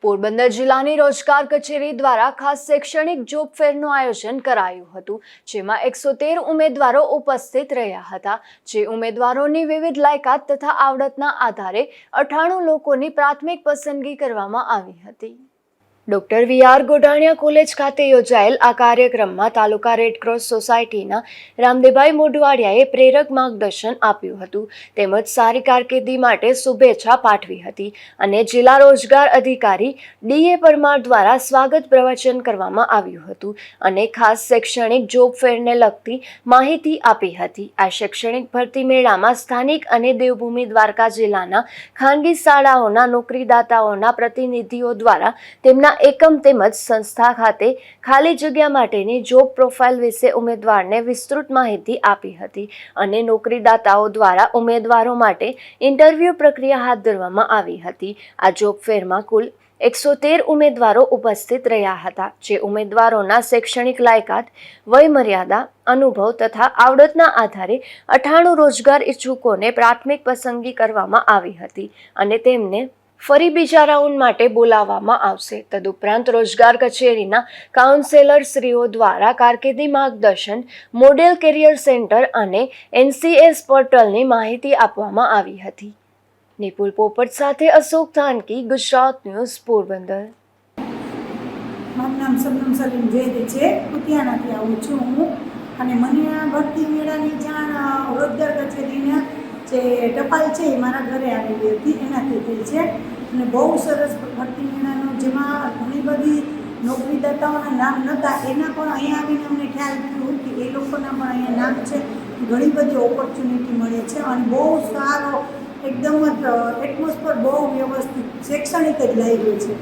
પોરબંદર જિલ્લાની રોજગાર કચેરી દ્વારા ખાસ શૈક્ષણિક જોબ ફેરનું આયોજન કરાયું હતું, જેમાં 113 ઉમેદવારો ઉપસ્થિત રહ્યા હતા, જે ઉમેદવારોની વિવિધ લાયકાત તથા આવડતના આધારે 98 લોકોની પ્રાથમિક પસંદગી કરવામાં આવી હતી। Doctor VR. ગોડાણીયા કોલેજ ખાતે યોજાયેલ આ કાર્યક્રમમાં તાલુકા રેડક્રોસ સોસાયટીના રામદેવભાઈ મોઢવાડિયાએ પ્રેરક માર્ગદર્શન આપ્યું હતું, તેમજ સારી કારકિર્દી માટે શુભેચ્છા પાઠવી હતી અને જિલ્લા રોજગાર અધિકારી ડી.એ. પરમાર દ્વારા સ્વાગત પ્રવચન કરવામાં આવ્યું હતું અને ખાસ શૈક્ષણિક જોબ ફેરને લગતી માહિતી આપી હતી। આ શૈક્ષણિક ભરતી મેળામાં સ્થાનિક અને દેવભૂમિ દ્વારકા જિલ્લાના ખાનગી શાળાઓના નોકરીદાતાઓના પ્રતિનિધિઓ દ્વારા તેમના એકમ તેમજ સંસ્થા ખાતે ખાલી જગ્યા માટેની જોબ પ્રોફાઇલ વિશે ઉમેદવારને વિસ્તૃત માહિતી આપી હતી અને નોકરીદાતાઓ દ્વારા ઉમેદવારો માટે ઇન્ટરવ્યૂ પ્રક્રિયા હાથ ધરવામાં આવી હતી। આ જોબ ફેરમાં કુલ 113 ઉમેદવારો ઉપસ્થિત રહ્યા હતા, જે ઉમેદવારોના શૈક્ષણિક લાયકાત, વય મર્યાદા, અનુભવ તથા આવડતના આધારે 98 રોજગાર ઈચ્છુકોને પ્રાથમિક પસંદગી કરવામાં આવી હતી અને તેમને ફરી બીજા રાઉન્ડ માટે બોલાવવામાં આવશે। તદુપરાંત રોજગાર કચેરીના કાઉન્સેલર શ્રીઓ દ્વારા કારકિર્દી માર્ગદર્શન, મોડેલ કેરિયર સેન્ટર અને NCS પોર્ટલની માહિતી આપવામાં આવી હતી। નિપુલ પોપટ સાથે અશોક ધાનકી, ગુજરાત ન્યૂઝ, પોરબંદર। મારું નામ સબનમ સલીમ જયદી છે, કુતિયાનાથી આવું છું હું અને મને આ ભરતી મેળાની જાણ રોજગાર કચેરીના જે ટપાલ છે એ મારા ઘરે આવેલી હતી, એનાથી થઈ છે અને બહુ સરસ ભરતી મેળાનો, જેમાં ઘણી બધી નોકરીદાતાઓના નામ નહોતા, એના પણ અહીંયા આવીને અમને ખ્યાલ થયું કે એ લોકોના પણ અહીંયા નામ છે। ઘણી બધી ઓપોર્ચ્યુનિટી મળે છે અને બહુ સારો એકદમ જ એટમોસ્ફિયર બહુ વ્યવસ્થિત શૈક્ષણિક જ લાગ્યું છે।